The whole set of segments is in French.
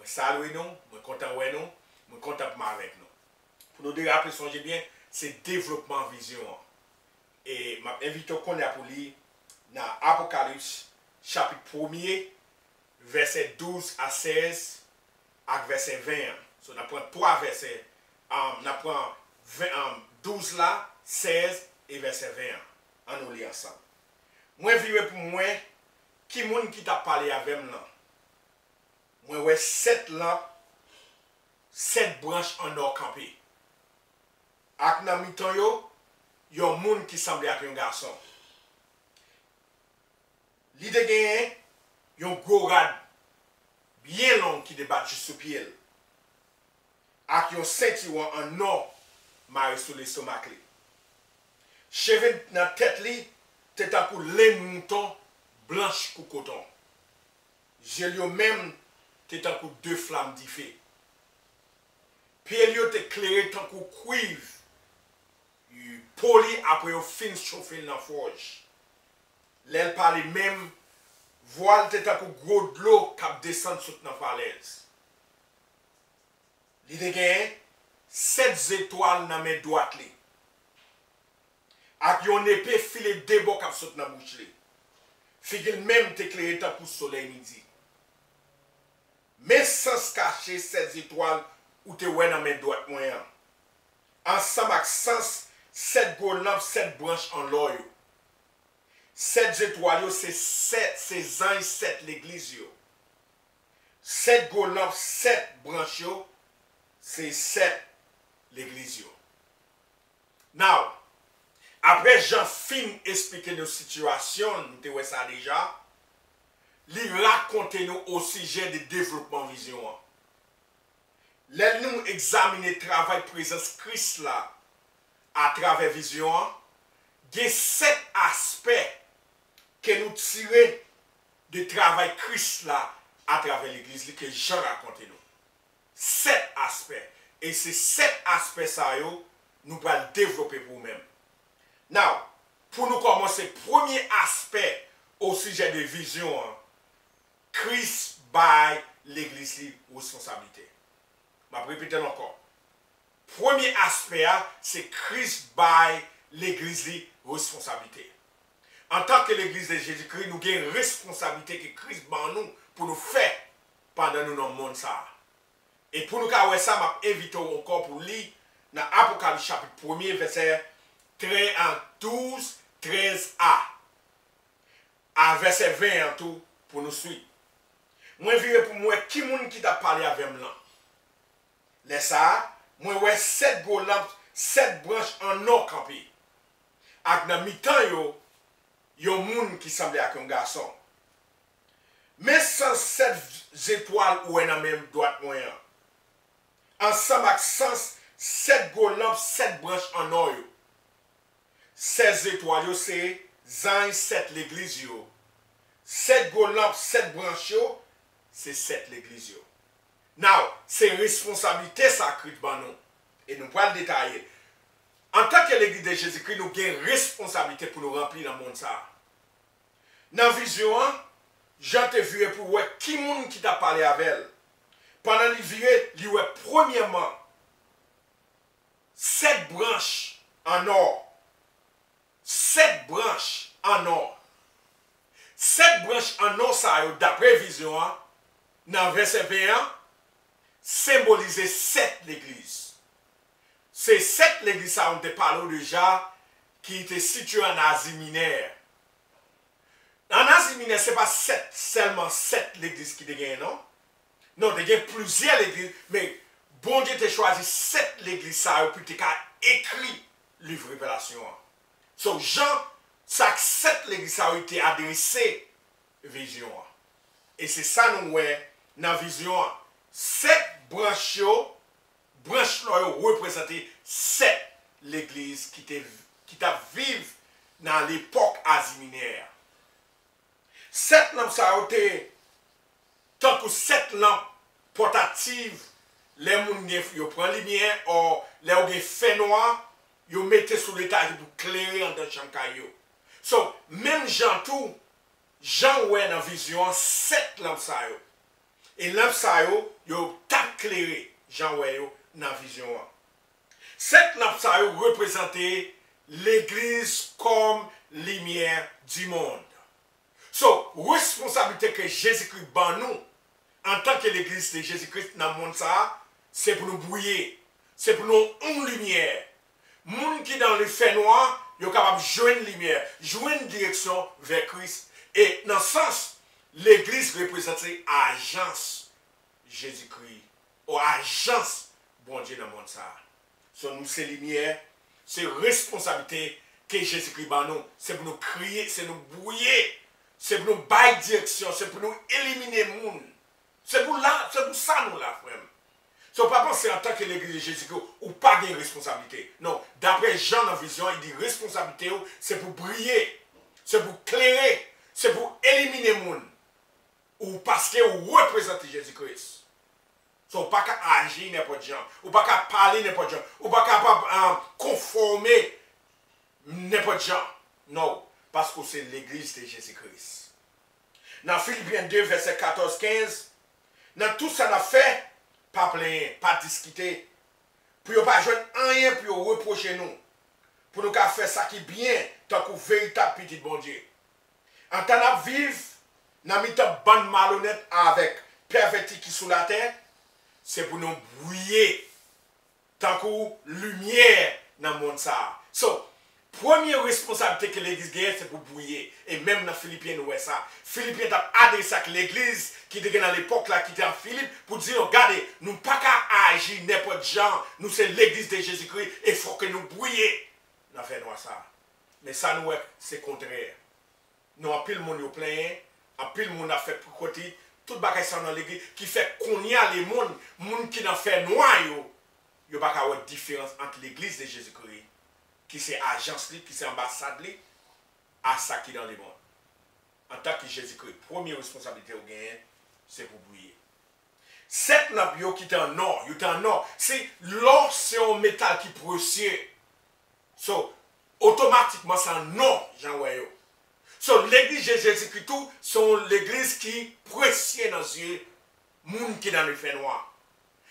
Moi salue nous, moi content ouais nous, moi content avec nous. Pour nous déraper, songez bien, c'est développement vision. Et m'a invité qu'on a pour lire dans Apocalypse chapitre 1er verset 12 à 16 avec verset 20. So, on apprend 3 versets. On apprend 12 là, 16 et verset 20. On nous lit ensemble. Moi, vivre pour moi, qui moun qui t'a parlé avec moi? Moi, ouais, 7 là, 7 branches en or campé. Ak nan mitan yo, yon moun qui semble être un garçon. Li de genyen, yon gros rad bien long qui débat juste sous pied. Ak yon ceinture en or maré sur l'estomac li. Cheveux dans tête li, tête à coup laine mouton blanche kou coton. J'ai yo même tête à coup 2 flammes d'ifé. Pied yo te éclairé tant kou cuivre. Poli après au fin chauffer dans forge. L'elle parle même voile tête à coup gros de l'eau cap descend sur dans falaise. Li de gen 7 étoiles dans mes doigts li. Ak yon épée filé de bo cap saute dans bouche li. Figil même t'éclairer tant pour soleil midi. Mais sans cacher 7 étoiles ou te wè dans mes doigts moyen. Ensemble avec sens 7 gros lampes, 7 branches en l'or. 7 étoiles, c'est 7 anges, 7 l'église. 7 gros lampes, 7 branches, c'est 7 l'église. Now, après Jean fin expliquer nos situations, nous te ça déjà, il raconte nous au sujet de développement vision. Là, nous examiner le travail présence Christ là, à travers vision, il y a 7 aspects que nous tirons de travail Christ là à travers l'église que Jean raconte nous. 7 aspects. Et ces 7 aspects ça nous allons développer pour nous-mêmes. Now, pour nous commencer, premier aspect au sujet de vision, Christ by l'église responsabilité. Je vais répéter encore. Premier aspect, c'est Christ by l'église responsabilité. En tant que l'église de Jésus-Christ, nous avons une responsabilité que Christ ban nous pour nous faire pendant nous dans le monde. Et pour nous faire ça, je m'invite encore pour lire dans Apocalypse chapitre 1er, verset 12, 13a. À verset 20 en tout, pour nous suivre. Moi, je pour moi, qui moun qui t'a parlé avec moi? Laisse ça. Moi, ouais, 7 gros lampes, 7 branches en or campé. Ak nan mitan yo moun qui semble être un garçon. Mais sans 7 étoiles ou en même droite moyen. Ensemble avec 7 gros lampes, 7 branches en or. 16 étoiles, c'est 7 l'église. 7 gros lampes, 7 branches, c'est 7 l'église. Now, c'est responsabilité sacrée pour nous. Et nous pouvons le détailler. En tant que l'église de Jésus-Christ, nous avons une responsabilité pour nous remplir dans le monde. Dans la vision, Jean te vu pour voir qui monde qui t'a parlé avec elle. Pendant le viré, il y a premièrement 7 branches en or. 7 branches en or. 7 branches en or, ça, d'après vision, dans verset 21, symboliser 7 l'église. C'est 7 l'église, ça, on te parle déjà, qui était située en Asie mineure. En Asie mineure, ce n'est pas seulement 7 l'église qui dégaine, non? Non, il y a plusieurs églises, mais bon Dieu t'a choisi 7 l'église, ça, puis tu as écrit le livre Révélation. So, Jean, ça 7 l'église, ça a été adressé vision. Et c'est ça, nous, ouais, dans la vision, 7 branches représentent 7 l'église qui t'a vive dans l'époque Asie mineure. 7 lampes ça a été tant que 7 lampes portatives, les gens prennent lumière ou les gens fait noir, ils mettent sur l'étage pour clairer dans le champ caillou. So, même Jean tout, Jean ouais dans vision 7 lampes ça yo. Et lampe ça yo tap clairé Jean yo dans vision. Cette lampe ça représentait l'église comme lumière du monde. So, responsabilité que Jésus-Christ ban nous en tant que l'église de Jésus-Christ dans le monde ça, c'est pour nous brouiller, c'est pour nous une lumière. Moun qui dans le fait noir, yo capable de joindre lumière, joindre direction vers Christ. Et dans ce sens, l'église représente agence Jésus-Christ, ou agence bon Dieu dans le monde ça. So, nous c'est lumière, c'est responsabilité que Jésus-Christ ban nous, c'est pour nous crier, c'est nous brouiller, c'est pour nous bailler direction, c'est pour nous éliminer moun. C'est pour ça nous la frère. So, pas penser en tant que l'église de Jésus-Christ ou pas de responsabilité. Non, d'après Jean dans la vision, il dit responsabilité, c'est pour briller, c'est pour clairer, c'est pour éliminer moun. Ou parce que vous représentez Jésus-Christ. So, pas qu'à agir n'importe gens, ou pas qu'à parler n'importe gens, ou pas qu'à conformer n'importe gens. Non, parce que c'est l'église de Jésus-Christ. Dans Philippiens 2, verset 14-15, dans tout ça, on a fait, pas plaindre, pas discuter, pour ne pas jouer rien, pour reprocher nous, pour nous faire ça qui est bien, tant que véritable petit bon Dieu. En tant que vivre, dans une bonne malhonnête avec perverti qui sous la terre, c'est pour nous brouiller, tant que lumière dans le monde ça. So, première responsabilité que l'église gagne, c'est pour brouiller. Et même dans Philippiens, nous ça. Philippiens a adressé à l'église qui était dans l'époque là, qui était en Philippe, pour dire, regardez, nous ne pouvons pas agir n'importe gens. Nous, c'est l'église de Jésus-Christ. Et il faut que nous brouillions. Nous avons fait ça. Mais ça, nous, c'est contraire. Nous, en pile monde plein, en pile monde a fait pour côté, tout le bagage dans l'église, qui fait qu'on y a les monde qui n'en fait noir, il n'y a pas de différence entre l'église de Jésus-Christ, qui c'est agence, qui c'est ambassade, à ça qui est dans le monde. En tant que Jésus-Christ, première responsabilité au gain, c'est pour brouiller. Cette lampe qui est en or, c'est l'or, c'est un métal qui est précieux. So, automatiquement, c'est un or, Jean-Wayo. So, l'église de Jésus-Christ, sont l'église qui est précieuse dans les yeux, monde qui est dans le fait noir.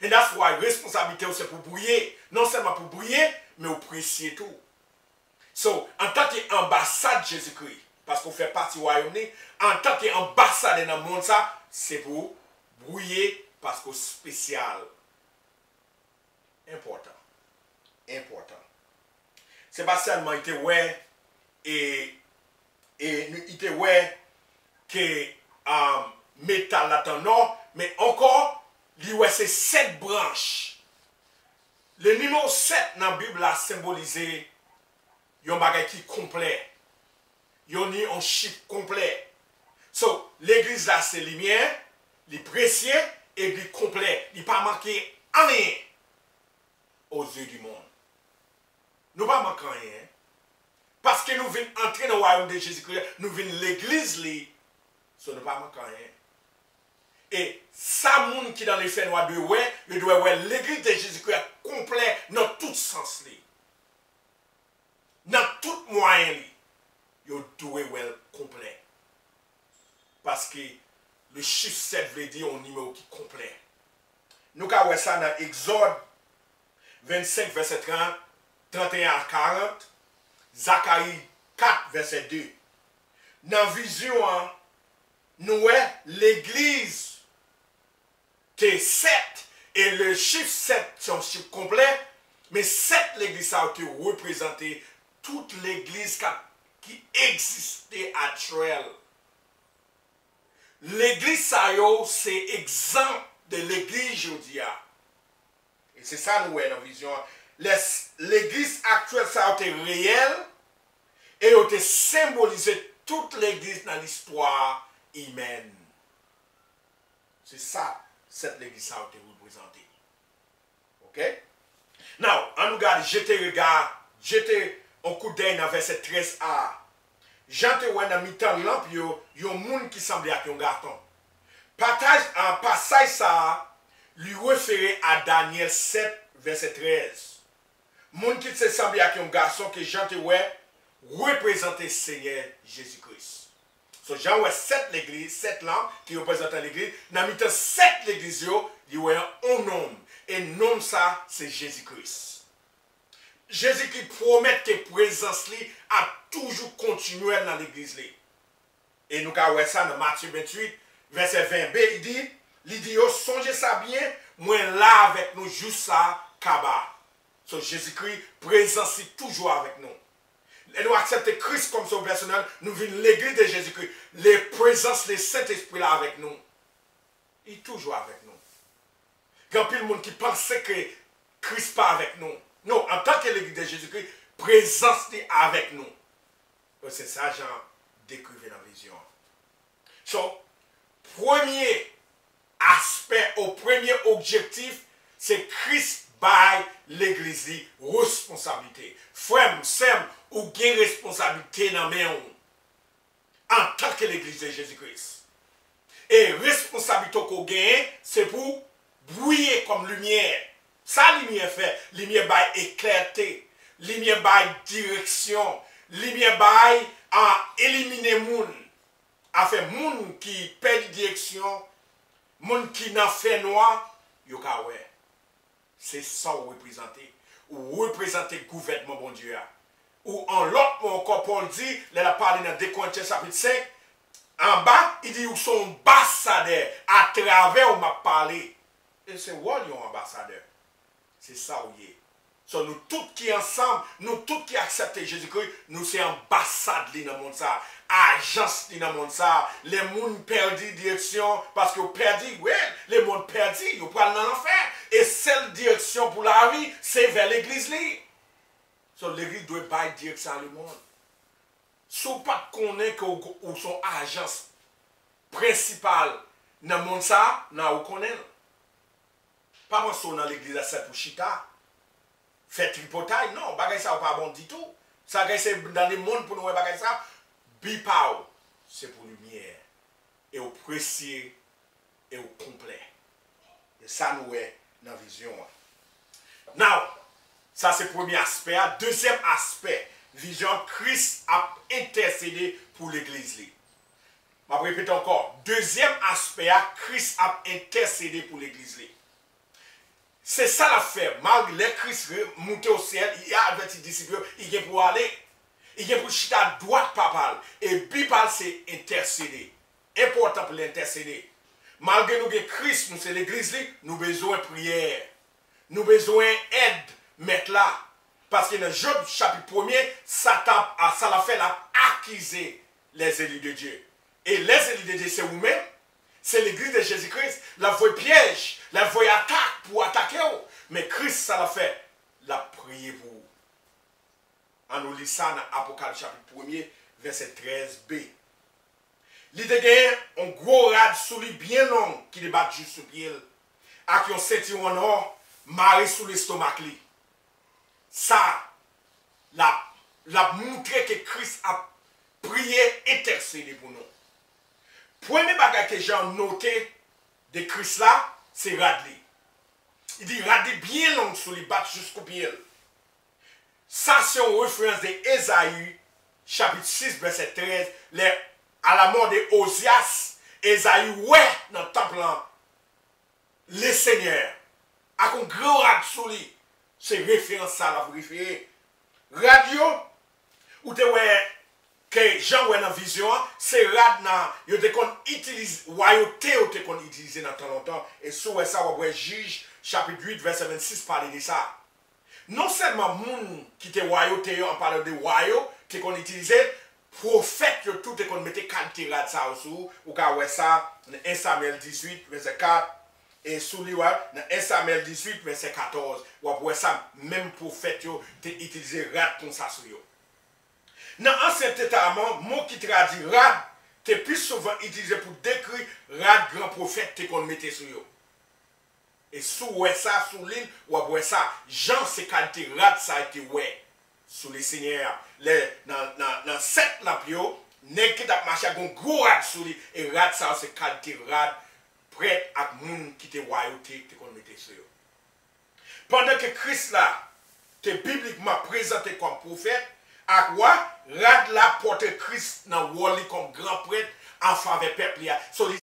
Et that's why responsabilité, c'est pour brouiller. Non seulement pour brouiller, mais pour précieux tout. So, en tant qu'ambassade de Jésus-Christ, parce qu'on fait partie du Royaume-Uni, en tant qu'ambassade dans le monde, ça, c'est pour brouiller parce que c'est spécial. Important. Important. C'est pas seulement il était ouais et il était ouais que métal là non, mais encore il ouais c'est 7 branches. Le numéro 7 dans la Bible a symbolisé un bagage qui est complet. Yon ni un chiffre complet. So, l'église là, c'est lumière, les précieux et les complet. Il n'est pas manqué rien aux yeux du monde. Nous ne pas manquer rien. Parce que nous venons entrer dans le royaume de Jésus-Christ, nous venons l'église là, so nous ne pas manquer rien. Et ça, monde qui dans les faits noirs de ouais, il doit ouais l'église de Jésus-Christ complet dans tout sens là. Dans tout moyen là. Yo doit well complet. Parce que le chiffre 7 veut dire un numéro qui est complet. Nous avons ça dans Exode 25, verset 30, 31 à 40, Zacharie 4, verset 2. Dans la vision, nous avons l'église qui est 7. Et le chiffre 7, c'est un chiffre complet. Mais 7, l'église a été représentée toute l'église qui existait à Trel. L'église c'est exemple de l'église jodia. Et c'est ça nous voyons dans la vision. L'église actuelle ça a été réelle et a été symbolisé toute l'église dans l'histoire humaine. C'est ça, cette église a été représentée. Ok? Now, on nous garde, jeter un coup d'œil dans verset 13a. Jean te wè dans mi-temps lampe yon moun qui semblait à un garçon. Passage ça lui référait à Daniel 7 verset 13. Moun qui se semblait à un garçon que Jean te wè représentait Seigneur Jésus-Christ. So, Jean ouais 7 l'église, 7 lampes qui représentent l'église. Dans le temps 7 l'église, il y a un nom. Et nom ça, c'est Jésus-Christ. Jésus qui promet que présence li a toujours continué dans l'église. Et nous avons ça dans Matthieu 28, verset 20b, il dit, songez ça bien, moi là avec nous, juste ça, kaba. So Jésus-Christ présence toujours avec nous. Et nous acceptons Christ comme son personnel, nous venons l'église de Jésus-Christ. Les présences, les Saint-Esprit là avec nous. Il est toujours avec nous. Il y a plus de monde qui pensait que Christ pas avec nous. Non, en tant que l'église de Jésus-Christ, présence est avec nous. C'est ça, Jean décrivait dans la vision. So, premier aspect, au premier objectif, c'est Christ by l'église, responsabilité. Frère, sème, ou gain responsabilité dans mes mains en tant que l'église de Jésus-Christ. Et responsabilité qu'on gagne, c'est pour briller comme lumière. Ça, lumière fait. Lumière by éclairté. Lumière by direction. Lumière by éliminer moun. A fait moun qui perd direction, moun qui n'a fait noir, yo ka ouais. C'est ça ou représenter. Ou représenter le gouvernement bon Dieu. Ou en l'autre mot encore Paul dit, il a parlé dans 2 Corinthiens chapitre 5, en bas, il dit ou sont ambassadeurs à travers où m'a parlé. Et c'est où ils ont ambassadeur. C'est ça où il est. So, nous tous qui ensemble, nous tous qui acceptons Jésus-Christ, nous sommes ambassades dans le monde ça, agence dans le monde ça, les gens perdus direction, parce que perdus, ouais, les gens perdus, ils prennent dans l'enfer. Et cette direction pour la vie, c'est vers l'église. So, l'église doit bailler direction à le monde. Si vous ne connaissez pas que son agence principale dans le monde ça, vous connaissez. Pas moi dans l'église à cette pour chita. Fait tripotaille, non, bagay ça pas bon du tout. Ça c'est dans le monde pour nous bagay ça. Bipao, c'est pour lumière. Et au précieux et au complet. Et ça nous est dans la vision. Now, ça c'est le premier aspect. Deuxième aspect, vision, Christ a intercédé pour l'église. Je vais répéter encore. Deuxième aspect, Christ a intercédé pour l'église. C'est ça l'affaire. Malgré Christ monté au ciel, il a averti les disciples, il vient pour aller, il vient pour chiter à droite papal. Et bipal c'est intercéder. Important pour l'intercéder. Malgré nous que Christ, nous c'est l'église, nous avons besoin de prière. Nous avons besoin d'aide, mettre là. Parce que dans Job chapitre 1er, Satan a fait accuser les élus de Dieu. Et les élus de Dieu, c'est vous-même. C'est l'église de Jésus-Christ. La voie piège, la voie attaque pour attaquer. Mais Christ, ça l'a fait. La prié pour vous. En nous lisant dans Apocalypse chapitre 1er, verset 13b. L'idée a un gros rad sous lui bien long qui débat juste sous pied. A qui ont ceinture en or, maré sous l'estomac. Ça, l'a montré que Christ a prié, intercédé pour nous. Premier bagage que j'ai noté de Christ là, c'est radli. Il dit radli bien long sur les battes jusqu'au pied. Ça, c'est une référence d'Ésaïe, chapitre 6, verset 13. À la mort de Osias, Ésaïe, ouais, dans le temple, le Seigneur, avec un grand rad sur lui. C'est référence ça, la vérifier. Radio, ou te ouais, que Jean ouais dans vision, c'est rad nan, yo te kon utilise, royauté ou te kon utiliser dans tant longtemps, et sous ça, on voit Juge, chapitre 8, verset 26, parler de ça. Non seulement moun qui te royauté, en parlant de royauté, te kon utiliser, prophète, yo tout te kon mette qualité rad ça ou ka ouais ça, dans 1 Samuel 18, verset 4, et sous lui, dans 1 Samuel 18, verset 14, ou après ça, même prophète, yo te utiliser rad comme ça sur yo. Dans l'Ancien Testament, mot qui traduit rad, te plus souvent utilisé pour décrire rad grand prophète te qu'on mettait sur yo. Et sous ça, sous l'île, ou après ça, Jean c'est qualité rad ça a été ouais. Sous les seigneurs, dans 7 lapio, nèg qui t'a marché avec un gros rad sous lui, et rad ça c'est qualité rad, prêt à moun qui te royauté te qu'on mettait sur yo. Pendant que Christ là, te bibliquement présenté comme prophète, à quoi rad la porte Christ dans Wally comme grand prêtre en faveur peuple.